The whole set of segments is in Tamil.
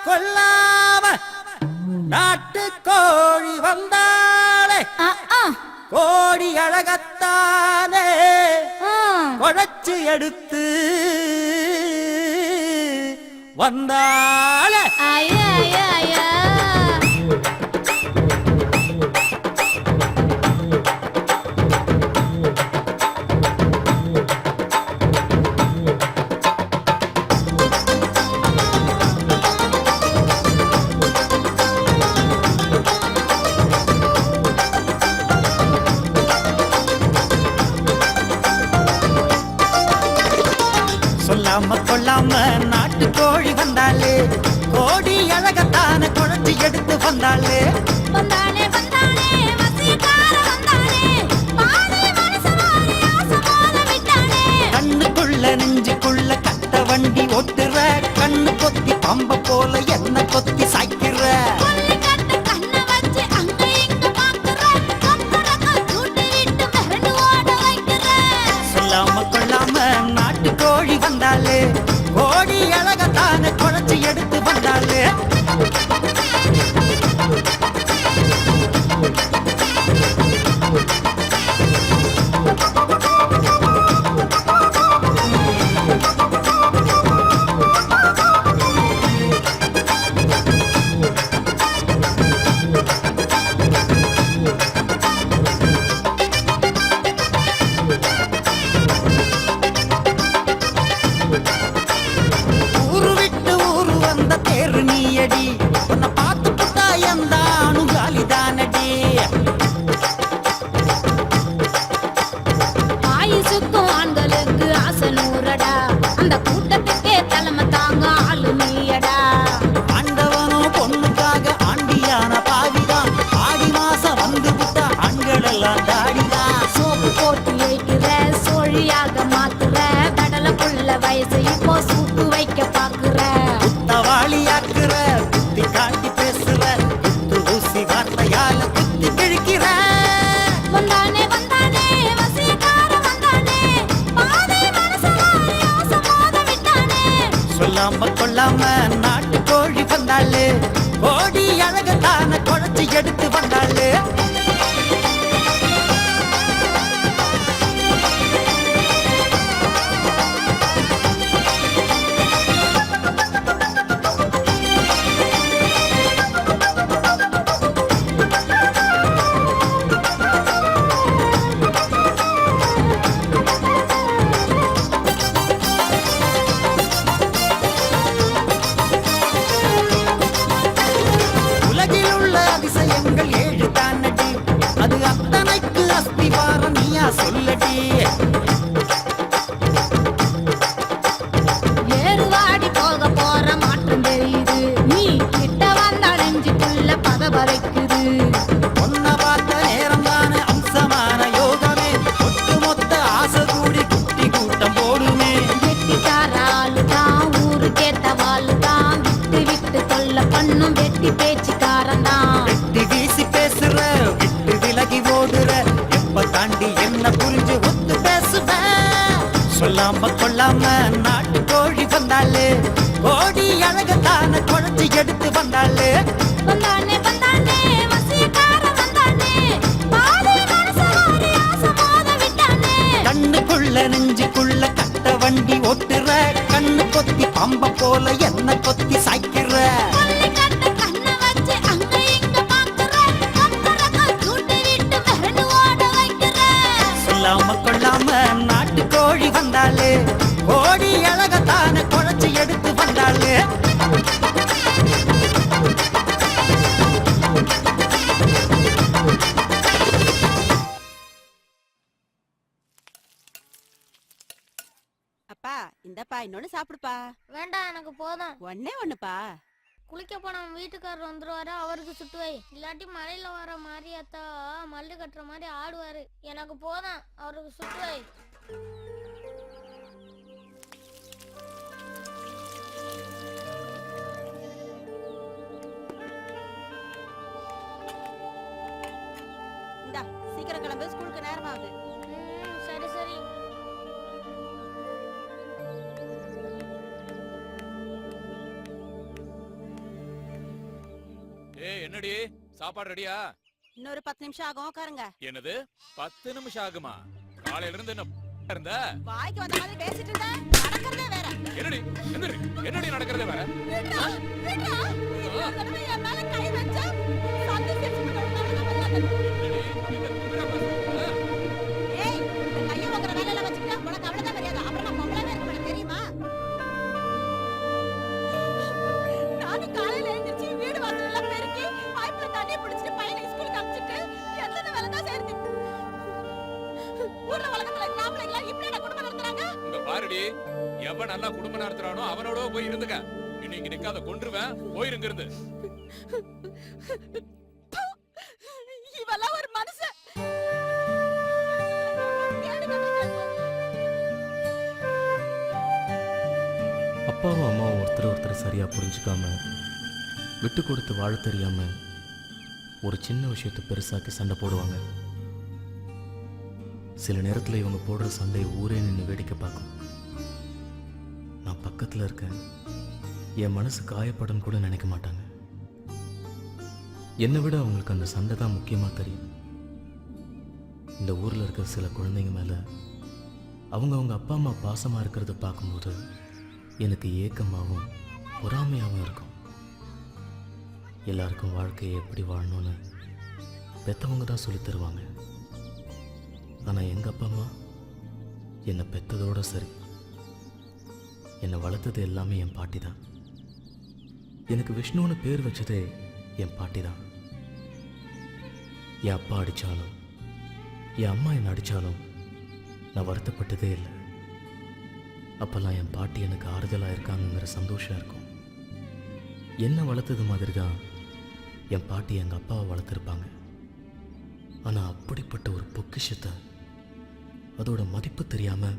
கொல்லாம நாட்டு கோழி வந்தாளே கோடி அழகத்தானே குழைச்சு எடுத்து வந்தாளே. சொல்லாம கொள்ளாம நாட்டு கோழி வந்தாலே கோடி அழகத்தான குழந்தை எடுத்து வந்தாலே. வந்தாலே வந்தாலே வசியக்கார வந்தாலே பாதி மனசவாரி ஆசமோத விட்டாலே. கண்ணுக்குள்ள நெஞ்சுக்குள்ள கட்ட வண்டி ஓட்டுற கண்ணு கொத்தி பம்ப போல என்ன கொத்தி சாய்க்கிற. கொல்லி கட்ட கண்ண வச்சு அங்க இங்க பாக்குற கத்தரக்க கூட்டி விட்டு மிரண்டு ஓட வைக்கிற. சொல்லாம கொள்ளாம நாட்டு கோழி வந்தாலே கோடி அழகத்தான குழந்தை எடுத்து வந்தாலே. ஊரு விட்டு ஊரு வந்த தேரு நீயடி உன்னை பார்த்து புட்டா எந்த அணுகாலிதானடி. ஆயுசுக்கும் ஆண்களுக்கு ஆசை நூறடா அந்த கூட்டத்துக்கே தலைமை தாங்க ஆளு நீயடா. ஆண்டவனும் பொண்ணுக்காக ஆண்டியான பாவிதான் ஆடி மாசம் வந்து விட்டா ஆண்கள் எல்லாம் தாடிதான். சோப்பு போட்டு வைக்கிற சோழியாக மாத்துற கடலைக்குள்ள வயசு இப்போ சூப்பு வைக்க பாக்குற. தவாளியாக்குற குத்தி காட்டி பேசுற குத்து ஊசி வார்த்தையால குத்தி கிழிக்கிற. வந்தானே வந்தானே வசியக்கார வந்தானே பாதி மனசவாரி ஆசமோத விட்டானே. சொல்லாம கொள்ளாம நாட்டு கோழி வந்தாலே கோடி அழகத்தான குழந்தை எடுத்து வந்தாலே. உலகில் உள்ள அதிசயங்கள் 7 தானடி அது அத்தனைக்கு அஸ்திவாரம் நீயா சொல்லடி. ஏறுவாடி போக போற மாற்றம் தெரியுது நீ கிட்ட வந்தா நெஞ்சுக்குள்ள பதபதைக்குது. ஒன்ன பார்த்த நேரம் தானே அம்சமான யோகமே ஒட்டுமொத்த ஆசை கூடி குட்டி கூட்டம் போடுமே. வெட்டிக்கார ஆளுதான் ஊருக்கேத்த வாளுதான் விட்டு விட்டு தொல்ல பண்ணும் வெட்டி பேச்சுக்காரன்தான். வெட்டி வீசி பேசுற விட்டு விலகி ஓடுற எப்ப தாண்டி என்ன புரிஞ்சு ஒத்து பேசுவ. சொல்லாம கொள்ளாம நாட்டு கோழி வந்தாலே கோடி அழகத்தான குழந்தை எடுத்து வந்தாலே. வந்தானே வந்தானே வசியக்கார வந்தானே பாதி மனசவாரி ஆசமோத விட்டானே. கண்ணுக்குள்ள நெஞ்சுக்குள்ள கட்ட வண்டி ஓட்டுற கண்ணு கொத்தி பம்ப போல என்ன கொத்தி சாய்க்கிற. கொல்லி கட்ட கண்ண வச்சு அங்க இங்க பாக்குற கத்தரக்க கூட்டி விட்டு மிரண்டு ஓட வைக்கிற. சொல்லாம கொள்ளாம நாட்டு கோழி வந்தாலே கோடி அழகத்தான குழந்தை எடுத்து வந்தாலே. அப்பா இந்தப்பா இன்னொன்னு சாப்பிடுப்பா. வேண்டாம் எனக்கு போதும். ஒன்னே ஒண்ணுப்பா. குளிக்க போன வீட்டுக்காரர் வந்துருவாரு அவருக்கு சுட்டு வை. இல்லாட்டி மலையில வர மாரியாத்தா மல்லு கட்டுற மாதிரி ஆடுவாரு. எனக்கு போதும் அவருக்கு சுட்டு வை. இந்தா சீக்கிரம் கிளம்பு ஸ்கூலுக்கு நேரமாகுது. சரி சரி. ஏய் என்னடி சாப்பாடு ரெடியா? இன்னொரு 10 நிமிஷம் ஆகும், உட்காருங்க. என்னது 10 நிமிஷம் ஆகுமா? காலையில இருந்து என்ன இருந்த? வாய்க்கு வந்த மாதிரி பேசிட்டு இருந்த, நடக்கிறதே வேற. என்னடி என்னடி நடக்கிறதே வேற? விட்றா, விட்றா. இந்த தடவை என் மேல கை வச்சா, சந்து சிரிச்சு விட்டுருவேன். ஏய், இந்த கையை வாங்குற வேலையில வச்சுக்கிட்டா உனக்கு அவ்வளவுதான் மரியாதை. அப்புறம் நான் பொம்பளை இருக்க மாட்டேன், தெரியுமா? நானும் காலையில எழுந்திருச்சு வீடு வாசல் எல்லாம் பெருக்கி பைப்ல தண்ணி பிடிச்சிட்டு பையனை ஸ்கூலுக்கு அனுப்பிச்சிட்டு எத்தனை வேலை தான் செய்யறது? ஊர்ல வழக்கத்துல நாமளா இப்படி குடும்பம் நடத்துறாங்க. இங்க பாருடி, எவன் நல்லா குடும்பம் நடத்துறானோ அவனோட போய் இருந்துக்க. இன்னைக்கு நிக்காத கொன்றுவேன், போயிருங்க இருந்து. இவெல்லாம் ஒரு மனுஷன். அப்பாவும் அம்மாவும் ஒருத்தர் சரியா புரிஞ்சுக்காம விட்டு கொடுத்து வாழ தெரியாம ஒரு சின்ன விஷயத்தை பெருசாக்கி சண்டை போடுவாங்க. சில நேரத்துல இவங்க போடுற சண்டையை ஊரே நின்று வேடிக்கை பார்க்கும். நான் பக்கத்துல இருக்கேன், என் மனசு காயப்படும் கூட நினைக்க மாட்டாங்க. என்னை விட அவங்களுக்கு அந்த சண்டை தான் முக்கியமா தெரியும். இந்த ஊர்ல இருக்கிற சில குழந்தைங்க மேல அவங்க அப்பா அம்மா பாசமா இருக்கிறத பார்க்கும்போது எனக்கு ஏக்கமாகவும் பொறாமையாகவும் இருக்கும். எல்லாருக்கும் வாழ்க்கையை எப்படி வாழணும்னு பெற்றவங்க தான் சொல்லி தருவாங்க. ஆனால் எங்கள் அப்பா அம்மா என்னை பெற்றதோட சரி, என்னை வளர்த்தது எல்லாமே என் பாட்டி தான். எனக்கு விஷ்ணுன்னு பேர் வச்சதே என் பாட்டி தான். என் அப்பா அடித்தாலும் என் அம்மா என்னை அடித்தாலும் நான் வருத்தப்பட்டதே இல்லை. அப்போல்லாம் என் பாட்டி எனக்கு ஆறுதலாக இருக்காங்கிற சந்தோஷம் இருக்கும். என்னை வளர்த்தது மாதிரி தான் என் பாட்டி எங்கள் அப்பாவை வளர்த்துருப்பாங்க. ஆனால் அப்படிப்பட்ட ஒரு பொக்கிஷத்தை அதோட மதிப்பு தெரியாமல்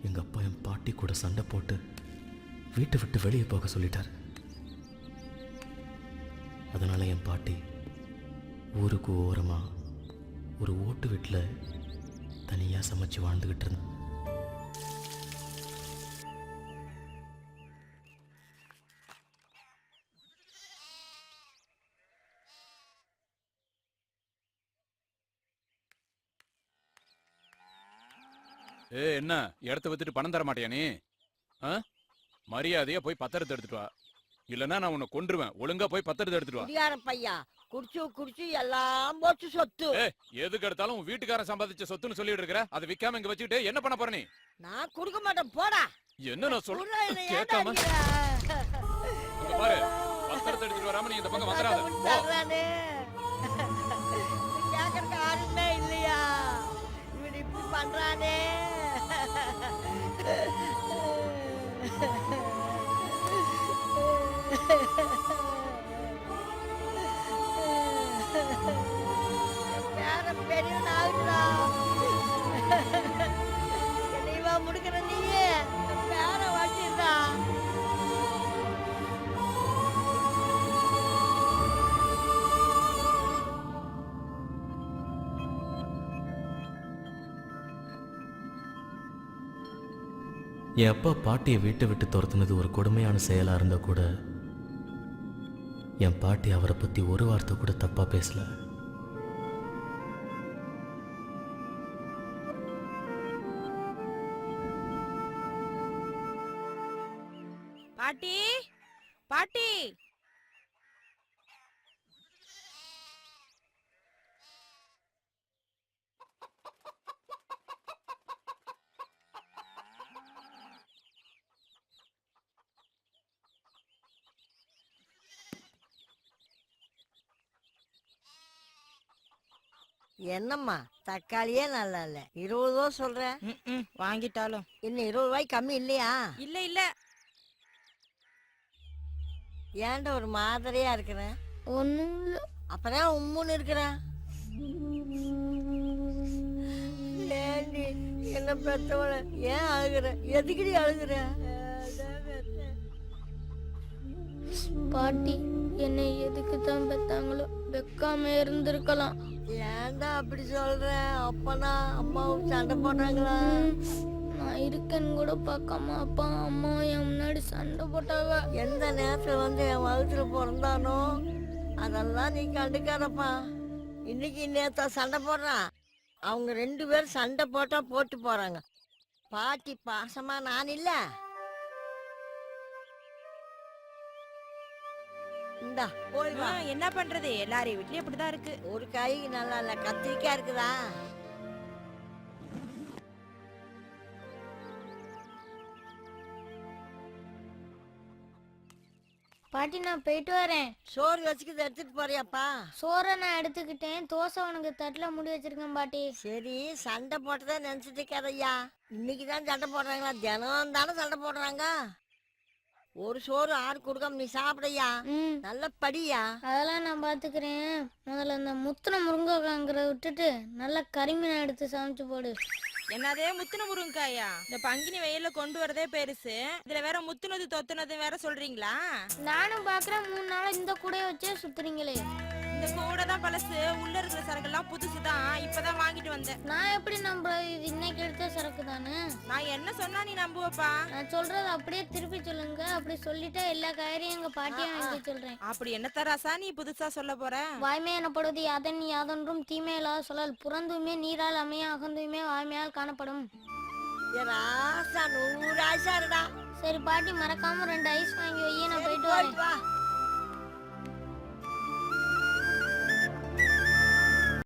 எங்கள் அப்பா என் பாட்டி கூட சண்டை போட்டு வீட்டை விட்டு வெளியே போக சொல்லிட்டார். அதனால் என் பாட்டி ஊருக்கு ஓரமாக ஒரு ஓட்டு வீட்டில் தனியாக சமைச்சு வாழ்ந்துக்கிட்டு இருந்தேன். என்ன இடத்த வித்துட்டு பணம் தர மாட்டியா நீ? மரியாதையா போய் பத்திரத்தை எடுத்துட்டு வா, இல்லன்னா நான் உன்னை கொன்றுவேன். ஒழுங்கா போய் பத்திரத்தை எடுத்துட்டு வா. குடியார பையா, குடிச்சு எல்லாம் போச்சு சொத்து. எதுக்கு எடுத்தாலும் உன் வீட்டுக்காரன் சம்பாதிச்ச சொத்துன்னு சொல்லிட்டு இருக்கிற, அதை விக்காம இங்க வச்சுக்கிட்டு என்ன பண்ண போற நீ? நான் கொடுக்க மாட்டேன், போடா. என்ன நான் சொல்றேன் கேட்காம? பாரு, பத்திரத்தை எடுத்துட்டு வராம நீ இந்த பக்கம் வந்துடாத. கேட்கறதுக்கு ஆளுமே இல்லையா? இவன் இப்படி பண்றானே. பெரியவன் ஆகுறா, என்னைவா முடிக்கிற நீயே பேர வாட்டிடுறா. என் அப்பா பாட்டியை வீட்டை விட்டு துரத்துனது ஒரு கொடுமையான செயலாக இருந்தால் கூட என் பாட்டி அவரை பற்றி ஒரு வார்த்தை கூட தப்பாக பேசல. பாட்டி, பாட்டி. என்னம்மா தக்காளியே நல்லா இல்ல, 20 ரூபா சொல்ற. வாங்கிட்டாலும் இன்னும் 20 ரூபாய்க்கு கம்மி இல்லையா? இல்ல. ஏன்டா ஒரு மாதிரியா இருக்கிறேன்? ஒண்ணும் இல்ல. அப்பதான் உம்முன்னு இருக்கிறேன். ஏண்டி என்ன பெத்தவள ஏன் அழுகுற? எதுக்குடி அழுகுற? பாட்டி என்னை எதுக்கு தான் பெத்தாங்களோ, வெக்காம இருந்திருக்கலாம். ஏன்டா அப்படி சொல்ற? அப்பனா அம்மாவும் சண்டை போட்டாங்களா? நான் இருக்கேன்னு கூட பார்க்காம அப்பா அம்மா என் முன்னாடி சண்டை போட்டாங்க. எந்த நேரத்துல வந்து என் வகுத்துல பிறந்தானோ அதெல்லாம் நீ கண்டுக்காதப்பா. இன்னைக்கு நேத்தா சண்டை போடுறான். அவங்க 2 பேரும் சண்டை போட்டா போட்டு போறாங்க. பாட்டி பாசமா நான் இல்ல. இந்தா போய் வா. என்ன பண்றது, எல்லாரையும் வீட்லயும் இப்படிதான் இருக்கு. ஒரு காய் நல்லா இல்ல, கத்திரிக்காய் இருக்குதா? பாட்டி நான் போயிட்டு வரேன். சோறு வச்சுக்கிட்டு எடுத்துட்டு போறியாப்பா? சோறை நான் எடுத்துக்கிட்டேன். தோசை உனக்கு தட்டுல முடி வச்சிருக்கேன் பாட்டி. சரி, சண்டை போட்டதா நினைச்சிட்டு இருக்காதய்யா. இன்னைக்குதான் சண்டை போடுறாங்களா? தினம் தானே சண்டை போடுறாங்க. ஒரு சோறு ஆறு கொடுக்காம நீ சாப்பிடையா? ம் நல்ல படியா. அதெல்லாம் நான் பாத்துக்கிறேன். முதல்ல இந்த முத்துன முருங்கைக்காங்கிற விட்டுட்டு நல்லா கறிமீனை எடுத்து சமைச்சு போடு. என்னதே முத்துன முருங்காயா? இந்த பங்கினி வெயில கொண்டு வரதே பெருசு, இதுல வேற முத்துனது தொத்துனது வேற சொல்றீங்களா? நானும் பாக்குறேன் 3 நாளா இந்த கூடைய வச்சே சுத்துறீங்களே. இந்த கூட தான் பழசு, உள்ள இருக்கிற சரக்கெல்லாம் புதுசு தான், இப்பதான் வாங்கிட்டு வந்தேன். நான் எப்படி நம்புறது? இது இன்னைக்கு எடுத்த சரக்கு தானே. நான் என்ன சொன்னா நீ நம்புவப்பா? நான் சொல்றது அப்படியே திருப்பி சொல்லுங்க. அப்படி சொல்லிட்டா எல்லா காய்கறியும் எங்க பாட்டியா வாங்கி சொல்றேன். அப்படி என்ன தராசா நீ புதுசா சொல்ல போற? வாய்மை எனப்படுவது யாதன் யாதொன்றும் தீமை இல்லாத சொல்லல். புறந்துமே நீரால் அமைய அகந்துமே வாய்மையால் காணப்படும். ராசா 100 ஆயிசாருடா. சரி பாட்டி, மறக்காம 2 ஐஸ் வாங்கி வையே, நான் போயிட்டு வரேன். வா.